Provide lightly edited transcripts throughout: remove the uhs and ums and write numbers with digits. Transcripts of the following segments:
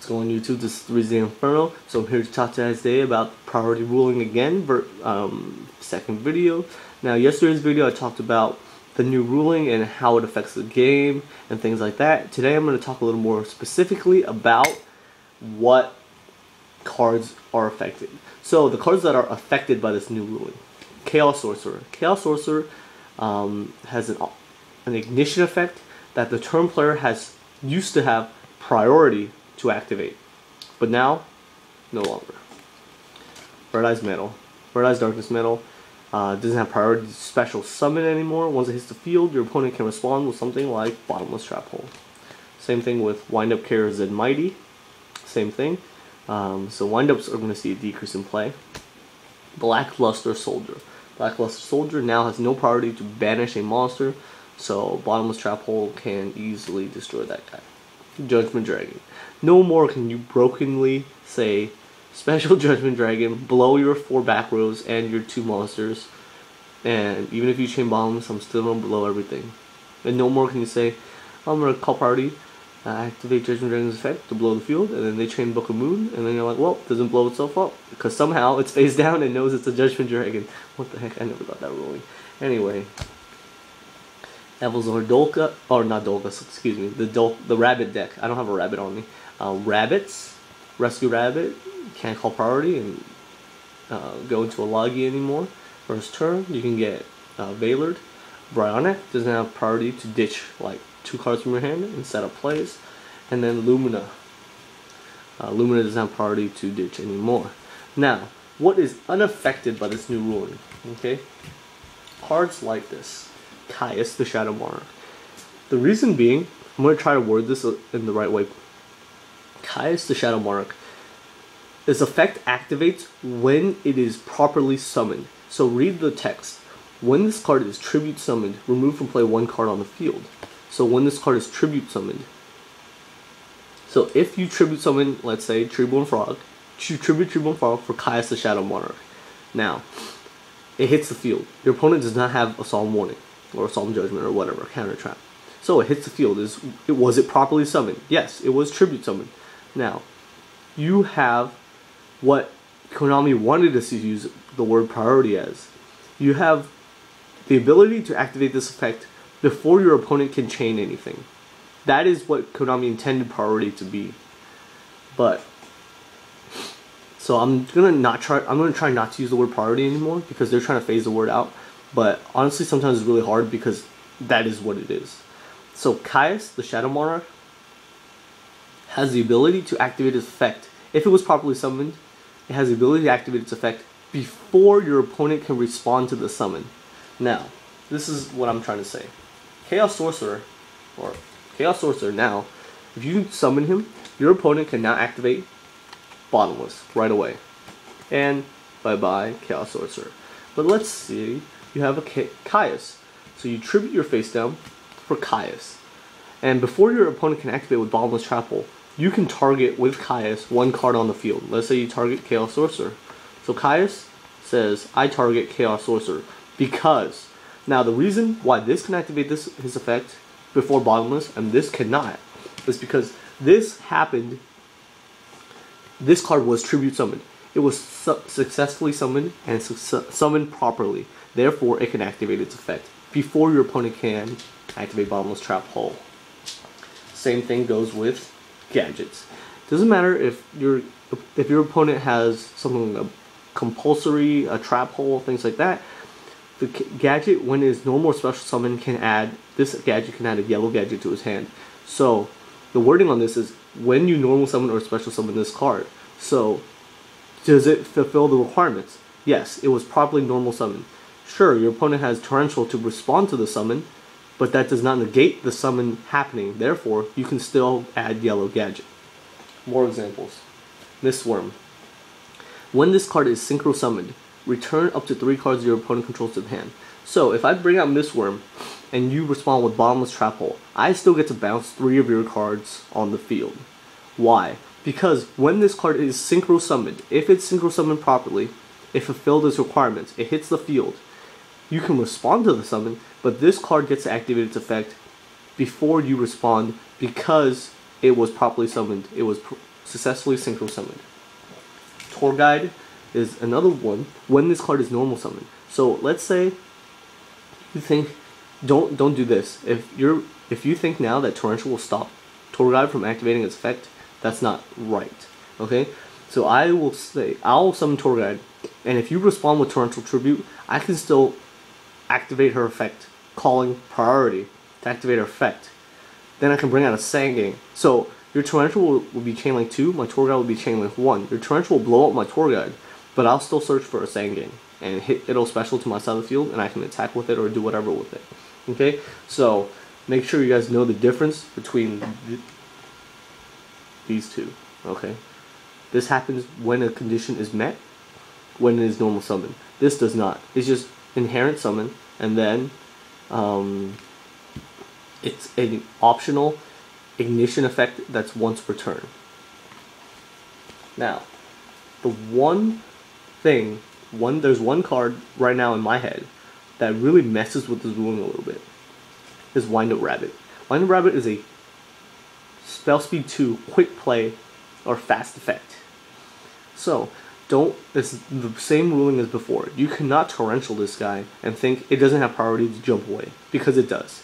What's going on YouTube? This is 3zinferno. So I'm here to talk to you guys today about priority ruling again, second video. Now yesterday's video I talked about the new ruling and how it affects the game and things like that. Today I'm going to talk a little more specifically about what cards are affected. So the cards that are affected by this new ruling. Chaos Sorcerer. Chaos Sorcerer has an ignition effect that the turn player used to have priority to activate, but now no longer. Red Eyes Metal. Red Eyes Darkness Metal doesn't have priority to special summon anymore. Once it hits the field, your opponent can respond with something like Bottomless Trap Hole. Same thing with Wind Up Carrier Zed Mighty. Same thing. So wind ups are going to see a decrease in play. Blackluster Soldier. Blackluster Soldier now has no priority to banish a monster, so Bottomless Trap Hole can easily destroy that guy. Judgment Dragon. No more can you brokenly say Special Judgment Dragon, blow your 4 back rows and your 2 monsters, and even if you chain bombs, I'm still going to blow everything. And no more can you say, I'm going to call priority, activate Judgment Dragon's effect to blow the field, and then they chain Book of Moon, and then you're like, well, it doesn't blow itself up, because somehow it's face down and knows it's a Judgment Dragon. What the heck, I never got that ruling. Anyway. Evil's Dolka, or not Dolka, excuse me, the rabbit deck. I don't have a rabbit on me. Rabbits, Rescue Rabbit, can't call priority and go into a Logi anymore. First turn, you can get Veilered. Bryonic doesn't have priority to ditch like 2 cards from your hand and set up plays. And then Lumina. Lumina doesn't have priority to ditch anymore. Now, what is unaffected by this new ruling? Okay, cards like this. Caius, the Shadow Monarch. The reason being, I'm going to try to word this in the right way. Caius, the Shadow Monarch. This effect activates when it is properly summoned. So read the text. When this card is tribute summoned, remove from play 1 card on the field. So when this card is tribute summoned. So if you tribute summon, let's say, Treeborn Frog, tribute Treeborn Frog for Caius, the Shadow Monarch. Now, it hits the field. Your opponent does not have a Solemn Warning or a Solemn Judgment or whatever, counter trap. So it hits the field. Was it properly summoned? Yes, it was tribute summoned. Now, you have what Konami wanted us to use the word priority as. You have the ability to activate this effect before your opponent can chain anything. That is what Konami intended priority to be. But so I'm gonna try not to use the word priority anymore because they're trying to phase the word out. But honestly, sometimes it's really hard because that is what it is. So Caius, the Shadow Monarch, has the ability to activate its effect. If it was properly summoned, it has the ability to activate its effect before your opponent can respond to the summon. Now, this is what I'm trying to say. Chaos Sorcerer now, if you summon him, your opponent can now activate Bottomless right away. And bye-bye, Chaos Sorcerer. But let's see, you have a Caius. So you tribute your face down for Caius. And before your opponent can activate with Bottomless Trap Hole, you can target with Caius 1 card on the field. Let's say you target Chaos Sorcerer. So Caius says, I target Chaos Sorcerer because, now the reason why this can activate his effect before Bottomless and this cannot is because this happened, this card was tribute summoned. It was successfully summoned and summoned properly. Therefore, it can activate its effect before your opponent can activate Bottomless Trap Hole. Same thing goes with gadgets. Doesn't matter if your opponent has something like a compulsory, a trap hole, things like that. The gadget, when it is normal or special summon, this gadget can add a yellow gadget to his hand. So the wording on this is when you normal summon or special summon this card. So does it fulfill the requirements? Yes, it was properly normal summoned. Sure, your opponent has Torrential to respond to the summon, but that does not negate the summon happening. Therefore, you can still add yellow gadget. More examples. Mistworm. When this card is synchro summoned, return up to 3 cards your opponent controls to the hand. So if I bring out Mistworm and you respond with Bottomless Trap Hole, I still get to bounce 3 of your cards on the field. Why? Because when this card is synchro summoned, if it's synchro summoned properly, it fulfilled its requirements, it hits the field, you can respond to the summon, but this card gets to activate its effect before you respond because it was properly summoned. It was successfully synchro summoned. Tour Guide is another one when this card is normal summoned. So let's say you think, don't do this. If you think now that Torrential will stop Tour Guide from activating its effect, that's not right. Okay? So I will say, I'll summon Tour Guide, and if you respond with Torrential Tribute, I can still activate her effect, calling priority to activate her effect. Then I can bring out a Tsang. So your Torrential will be Chain Link 2, my Tour Guide will be Chain Link 1. Your Torrential will blow up my Tour Guide, but I'll still search for a Tsang and it'll special to my side of the field, and I can attack with it or do whatever with it. Okay? So make sure you guys know the difference between these two. Okay? This happens when a condition is met, when it is normal summon. This does not. It's just inherent summon, and then it's an optional ignition effect that's once per turn. Now, the one thing, there's one card right now in my head that really messes with this ruling a little bit, is Wind Up Rabbit. Wind Up Rabbit is a spell speed 2 quick play or fast effect. So it's the same ruling as before. You cannot torrential this guy and think it doesn't have priority to jump away, because it does.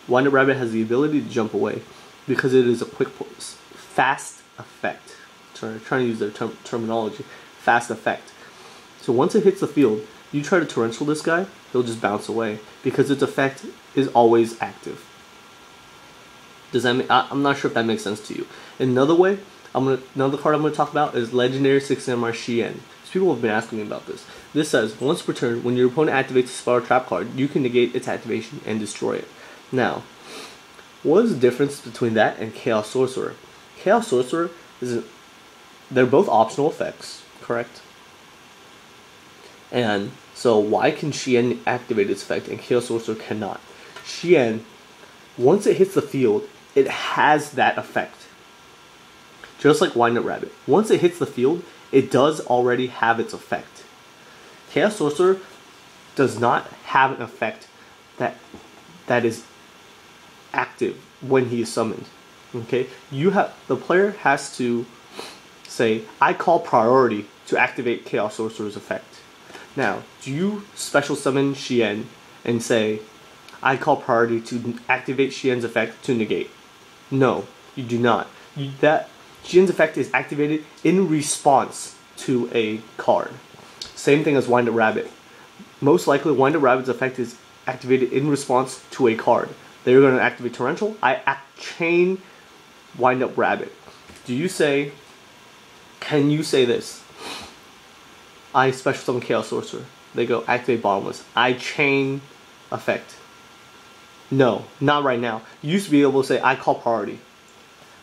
Wind Up Rabbit has the ability to jump away because it is a quick, fast effect. Trying to use their terminology. Fast effect. So once it hits the field, you try to torrential this guy, he'll just bounce away because its effect is always active. Does that I'm not sure if that makes sense to you. Another way, another card I'm going to talk about is Legendary 6 Samurai Shien. People have been asking me about this. This says, once per turn, when your opponent activates a spell or trap card, you can negate its activation and destroy it. Now, what is the difference between that and Chaos Sorcerer? Chaos Sorcerer they're both optional effects, correct? And so why can Shien activate its effect and Chaos Sorcerer cannot? Shien, once it hits the field, it has that effect. Just like Wind Up Rabbit. Once it hits the field, it does already have its effect. Chaos Sorcerer does not have an effect that is active when he is summoned. Okay? The player has to say, I call priority to activate Chaos Sorcerer's effect. Now, do you special summon Shien and say, I call priority to activate Shien's effect to negate? No, you do not. Shien's effect is activated in response to a card. Same thing as Wind Up Rabbit. Most likely, Wind Up Rabbit's effect is activated in response to a card. They're going to activate Torrential. Chain Wind Up Rabbit. Can you say this? I special summon Chaos Sorcerer. They go, activate Bottomless. I chain effect. No, not right now. You used to be able to say, I call priority.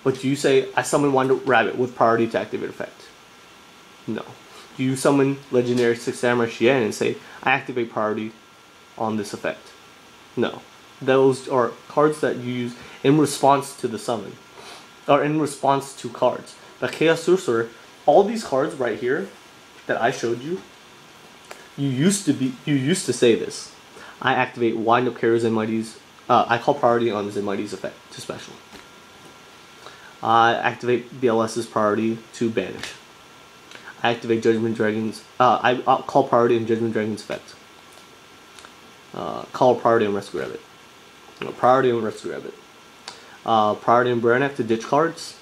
But do you say, I summon Wind Up Rabbit with priority to activate effect? No. Do you summon Legendary 6 Samurai Shien and say, I activate priority on this effect? No. Those are cards that you use in response to the summon. Or in response to cards. But Chaos Sorcerer, all these cards right here that I showed you, you used to say this. I activate Wind Up Carrier Zenmaity's, I call priority on Zenmaity's effect to special. I activate BLS's priority to banish. I activate Judgment Dragon's, I call priority on Judgment Dragon's effect. Call priority on Rescue Rabbit. Priority on Rescue Rabbit. Priority on Brainiac to ditch cards.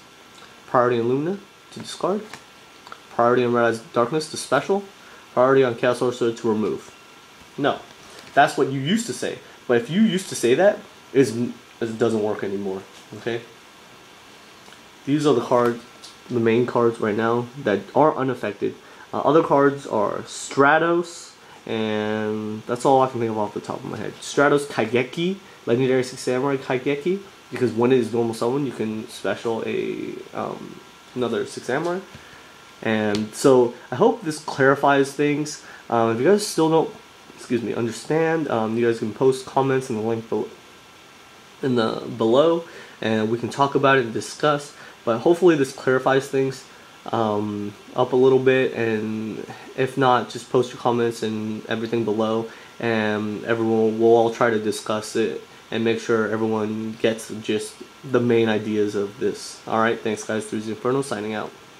Priority on Lumina to discard. Priority on Red Eyes Darkness to special. Priority on Chaos Sorcerer to remove. No. That's what you used to say. But if you used to say that, it doesn't work anymore. Okay? These are the cards, the main cards right now that are unaffected. Other cards are Stratos, and that's all I can think of off the top of my head. Stratos Kaigeki, Legendary 6 Samurai Kaigeki, because when it is normal summon, you can special another 6 Samurai. And so I hope this clarifies things. If you guys still don't, understand, you guys can post comments in the link below, and we can talk about it and discuss. But hopefully this clarifies things up a little bit, and if not, just post your comments and everything below, and we'll all try to discuss it and make sure everyone gets the gist the main ideas of this. Alright, thanks guys, 3zinferno signing out.